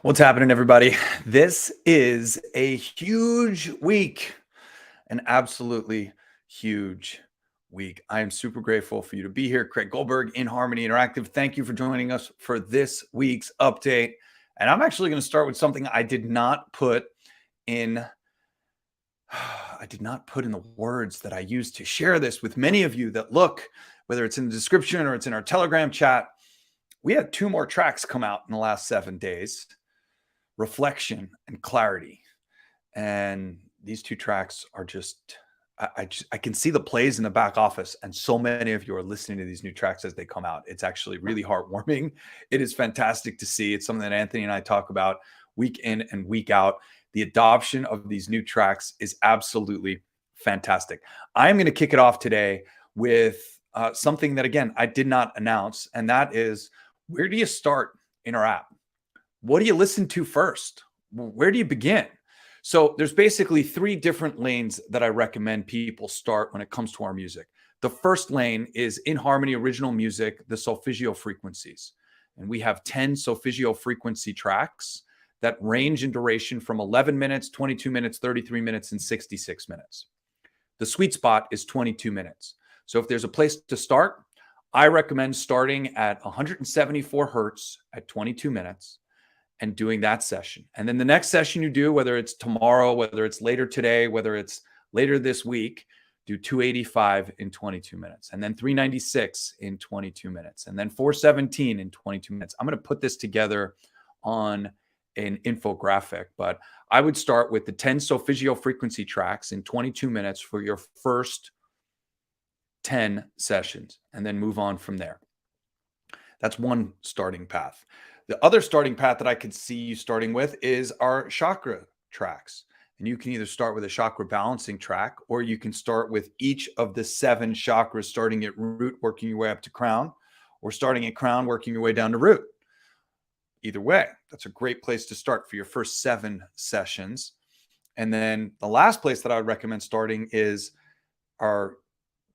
What's happening, everybody? This is a huge week, an absolutely huge week. I am super grateful for you to be here. Craig Goldberg in Harmony Interactive. Thank you for joining us for this week's update. And I'm actually going to start with something I did not put in. I did not put in the words that I used to share this with many of you that look, whether it's in the description or it's in our Telegram chat. We had 2 more tracks come out in the last 7 days. Reflection and Clarity. And these 2 tracks are just I can see the plays in the back office, and so many of you are listening to these new tracks as they come out. It's actually really heartwarming. It is fantastic to see. It's something that Anthony and I talk about week in and week out. The adoption of these new tracks is absolutely fantastic. I'm going to kick it off today with something that, again, I did not announce, and that is, where do you start in our app? What do you listen to first? Where do you begin? So there's basically 3 different lanes that I recommend people start when it comes to our music. The first lane is In Harmony Original Music, the solfeggio frequencies. And we have 10 solfeggio frequency tracks that range in duration from 11 minutes, 22 minutes, 33 minutes, and 66 minutes. The sweet spot is 22 minutes. So if there's a place to start, I recommend starting at 174 hertz at 22 minutes. And doing that session. And then the next session you do, whether it's tomorrow, whether it's later today, whether it's later this week, do 285 in 22 minutes, and then 396 in 22 minutes, and then 417 in 22 minutes. I'm going to put this together on an infographic, but I would start with the 10 solfeggio frequency tracks in 22 minutes for your first 10 sessions, and then move on from there. That's one starting path. The other starting path that I could see you starting with is our chakra tracks. And you can either start with a chakra balancing track, or you can start with each of the 7 chakras, starting at root, working your way up to crown, or starting at crown, working your way down to root. Either way, that's a great place to start for your first 7 sessions. And then the last place that I would recommend starting is our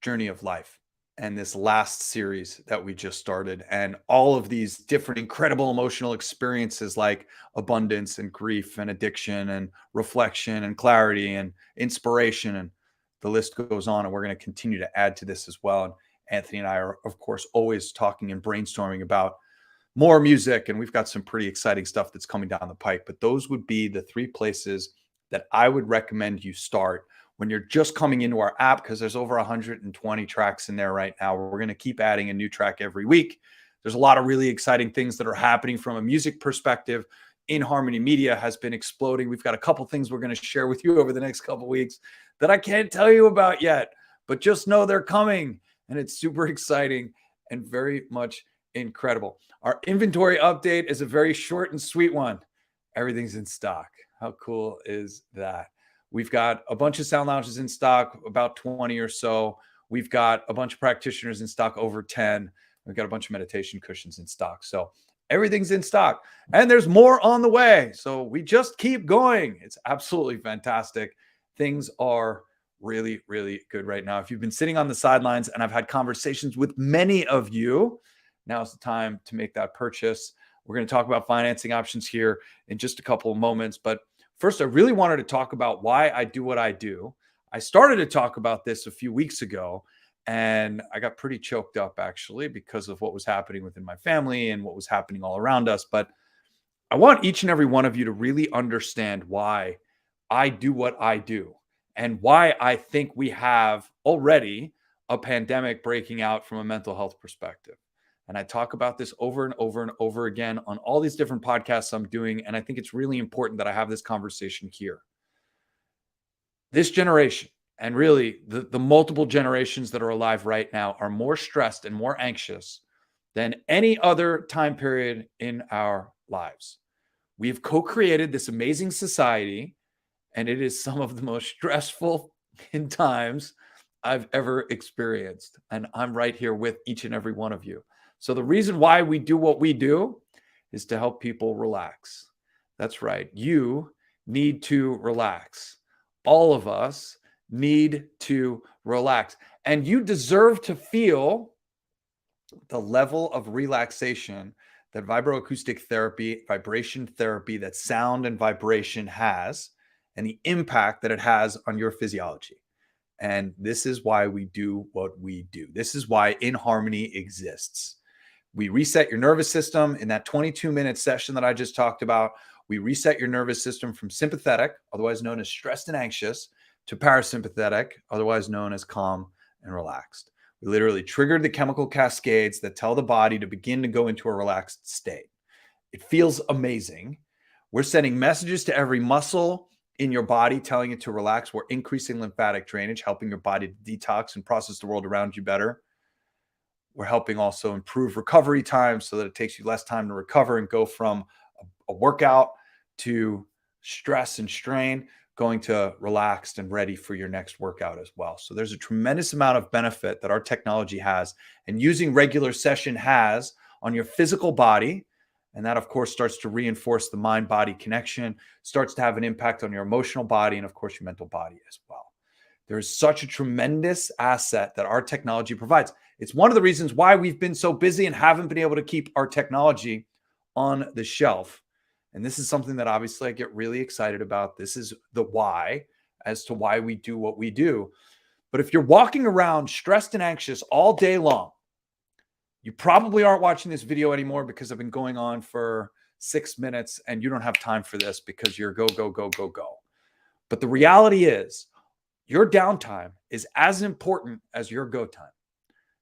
journey of life. And this last series that we just started, and all of these different incredible emotional experiences like abundance and grief and addiction and reflection and clarity and inspiration, and the list goes on. And we're going to continue to add to this as well. And Anthony and I are, of course, always talking and brainstorming about more music, and we've got some pretty exciting stuff that's coming down the pike. But those would be the 3 places that I would recommend you start when you're just coming into our app, because there's over 120 tracks in there right now. We're going to keep adding a new track every week. There's a lot of really exciting things that are happening from a music perspective. In Harmony Media has been exploding. We've got a couple things we're going to share with you over the next couple weeks that I can't tell you about yet, but just know they're coming, and it's super exciting and very much incredible. Our inventory update is a very short and sweet one. Everything's in stock. How cool is that? We've got a bunch of sound lounges in stock, about 20 or so. We've got a bunch of practitioners in stock, over 10. We've got a bunch of meditation cushions in stock. So everything's in stock, and there's more on the way. So we just keep going. It's absolutely fantastic. Things are really, really good right now. If you've been sitting on the sidelines, and I've had conversations with many of you, now's the time to make that purchase. We're going to talk about financing options here in just a couple of moments, but first, I really wanted to talk about why I do what I do. I started to talk about this a few weeks ago, and I got pretty choked up, actually, because of what was happening within my family and what was happening all around us. But I want each and every one of you to really understand why I do what I do, and why I think we have already a pandemic breaking out from a mental health perspective. And I talk about this over and over and over again on all these different podcasts I'm doing. And I think it's really important that I have this conversation here. This generation, and really the multiple generations that are alive right now, are more stressed and more anxious than any other time period in our lives. We've co-created this amazing society, and it is some of the most stressful in times I've ever experienced. And I'm right here with each and every one of you. So the reason why we do what we do is to help people relax. That's right. You need to relax. All of us need to relax. And you deserve to feel the level of relaxation that vibroacoustic therapy, vibration therapy, that sound and vibration has, and the impact that it has on your physiology. And this is why we do what we do. This is why In Harmony exists. We reset your nervous system in that 22-minute session that I just talked about. We reset your nervous system from sympathetic, otherwise known as stressed and anxious, to parasympathetic, otherwise known as calm and relaxed. We literally triggered the chemical cascades that tell the body to begin to go into a relaxed state. It feels amazing. We're sending messages to every muscle in your body telling it to relax. We're increasing lymphatic drainage, helping your body to detox and process the world around you better. We're helping also improve recovery time so that it takes you less time to recover and go from a workout to stress and strain, going to relaxed and ready for your next workout as well. So there's a tremendous amount of benefit that our technology has and using regular session has on your physical body. And that, of course, starts to reinforce the mind-body connection, starts to have an impact on your emotional body and, of course, your mental body as well. There's such a tremendous asset that our technology provides. It's one of the reasons why we've been so busy and haven't been able to keep our technology on the shelf. And this is something that obviously I get really excited about. This is the why as to why we do what we do. But if you're walking around stressed and anxious all day long, you probably aren't watching this video anymore because I've been going on for 6 minutes and you don't have time for this because you're go, go, go, go, go. But the reality is your downtime is as important as your go time.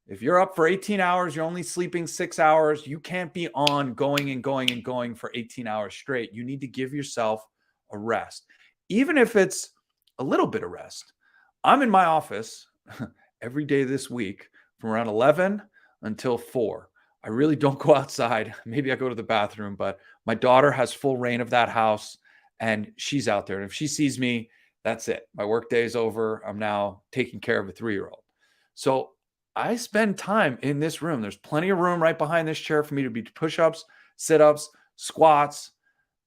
If you're up for 18 hours, you're only sleeping 6 hours, you can't be on going and going and going for 18 hours straight. You need to give yourself a rest, even if it's a little bit of rest. I'm in my office every day this week from around 11 until 4. I really don't go outside. Maybe I go to the bathroom, but my daughter has full reign of that house and she's out there. And if she sees me, that's it. My work day is over. I'm now taking care of a 3-year-old. So I spend time in this room. There's plenty of room right behind this chair for me to be push-ups, sit-ups, squats,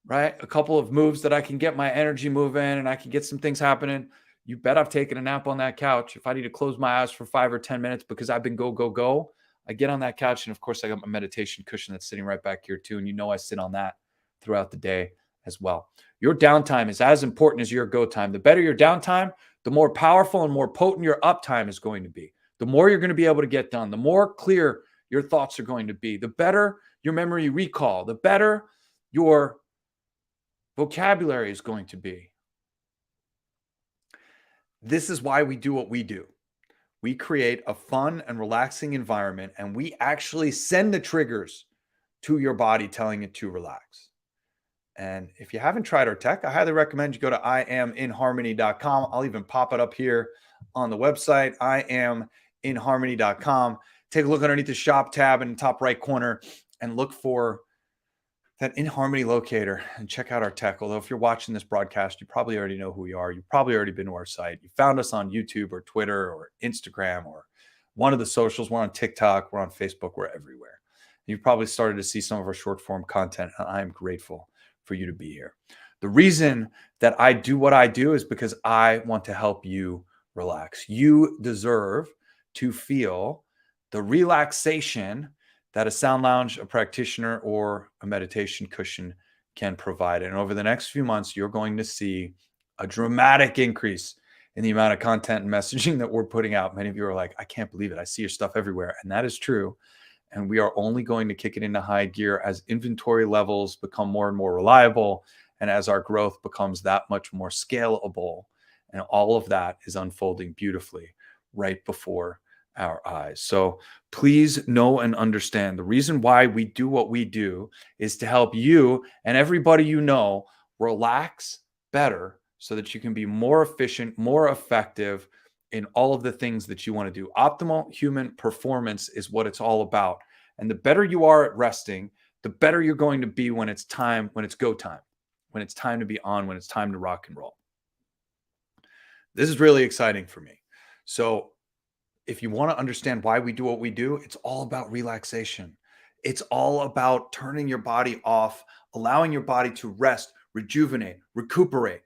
right? A couple of moves that I can get my energy moving and I can get some things happening. You bet I've taken a nap on that couch. If I need to close my eyes for 5 or 10 minutes because I've been go, go, go, I get on that couch. And of course, I got my meditation cushion that's sitting right back here too. And you know I sit on that throughout the day as well. Your downtime is as important as your go time. The better your downtime, the more powerful and more potent your uptime is going to be. The more you're going to be able to get done, the more clear your thoughts are going to be, the better your memory recall, the better your vocabulary is going to be. This is why we do what we do. We create a fun and relaxing environment, and we actually send the triggers to your body telling it to relax. And if you haven't tried our tech, I highly recommend you go to iaminharmony.com. I'll even pop it up here on the website, iaminharmony.com. Take a look underneath the shop tab in the top right corner and look for that In Harmony locator and check out our tech. Although if you're watching this broadcast, you probably already know who we are. You've probably already been to our site. You found us on YouTube or Twitter or Instagram or one of the socials. We're on TikTok. We're on Facebook. We're everywhere. You've probably started to see some of our short form content. And I am grateful for you to be here. The reason that I do what I do is because I want to help you relax. You deserve to feel the relaxation that a sound lounge, a practitioner, or a meditation cushion can provide. And over the next few months, you're going to see a dramatic increase in the amount of content and messaging that we're putting out. Many of you are like, I can't believe it. I see your stuff everywhere. And that is true. And we are only going to kick it into high gear as inventory levels become more and more reliable and as our growth becomes that much more scalable. And all of that is unfolding beautifully right before our eyes. So please know and understand the reason why we do what we do is to help you and everybody you know relax better so that you can be more efficient, more effective in all of the things that you want to do. Optimal human performance is what it's all about. And the better you are at resting, the better you're going to be when it's time, when it's go time, when it's time to be on, when it's time to rock and roll. This is really exciting for me. So if you want to understand why we do what we do, it's all about relaxation. It's all about turning your body off, allowing your body to rest, rejuvenate, recuperate,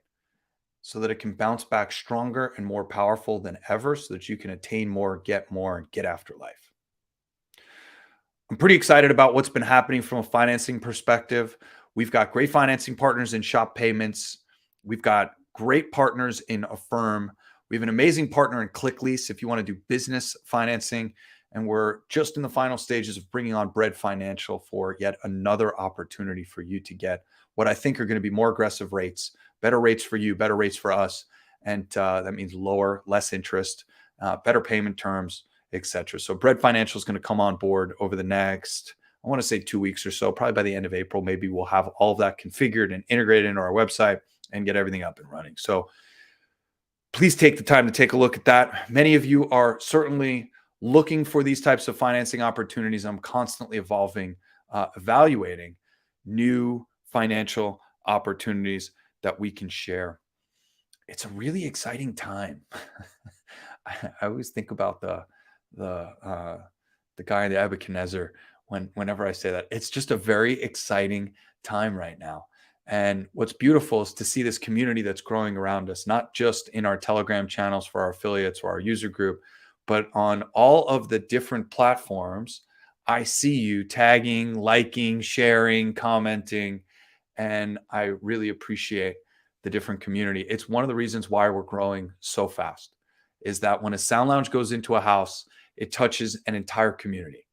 so that it can bounce back stronger and more powerful than ever, so that you can attain more, and get after life. I'm pretty excited about what's been happening from a financing perspective. We've got great financing partners in Shop Payments. We've got great partners in Affirm. We have an amazing partner in ClickLease if you want to do business financing. And we're just in the final stages of bringing on Bread Financial for yet another opportunity for you to get what I think are going to be more aggressive rates, better rates for you, better rates for us. And that means lower, less interest, better payment terms, etc. So Bread Financial is going to come on board over the next, I want to say 2 weeks or so, probably by the end of April. Maybe we'll have all of that configured and integrated into our website and get everything up and running. So please take the time to take a look at that. Many of you are certainly looking for these types of financing opportunities. I'm constantly evaluating new financial opportunities that we can share. It's a really exciting time. I always think about the the guy in the Nebuchadnezzar whenever I say that. It's just a very exciting time right now. And what's beautiful is to see this community that's growing around us, not just in our Telegram channels for our affiliates or our user group, but on all of the different platforms. I see you tagging, liking, sharing, commenting, and I really appreciate the different community. It's one of the reasons why we're growing so fast is that when a sound lounge goes into a house, it touches an entire community.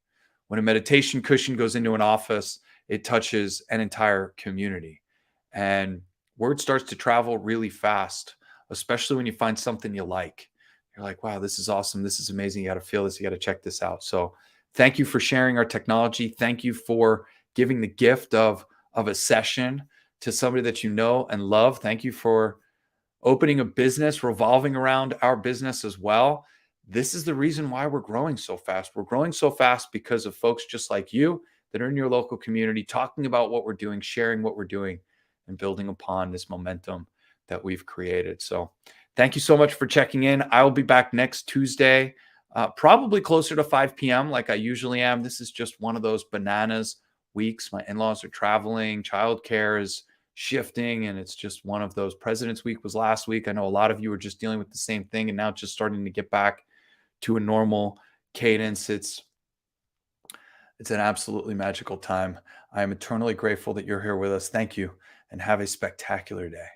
When a meditation cushion goes into an office, it touches an entire community. And word starts to travel really fast, especially when you find something you like. You're like, wow, this is awesome. This is amazing. You got to feel this. You got to check this out. So thank you for sharing our technology. Thank you for giving the gift of a session to somebody that you know and love. Thank you for opening a business revolving around our business as well. This is the reason why we're growing so fast. We're growing so fast because of folks just like you that are in your local community, talking about what we're doing, sharing what we're doing, and building upon this momentum that we've created. So thank you so much for checking in. I will be back next Tuesday, probably closer to 5 p.m. like I usually am. This is just one of those bananas weeks. My in-laws are traveling, childcare is shifting, and it's just one of those. President's Week was last week. I know a lot of you are just dealing with the same thing and now just starting to get back to a normal cadence. It's an absolutely magical time. I am eternally grateful that you're here with us. Thank you, and have a spectacular day.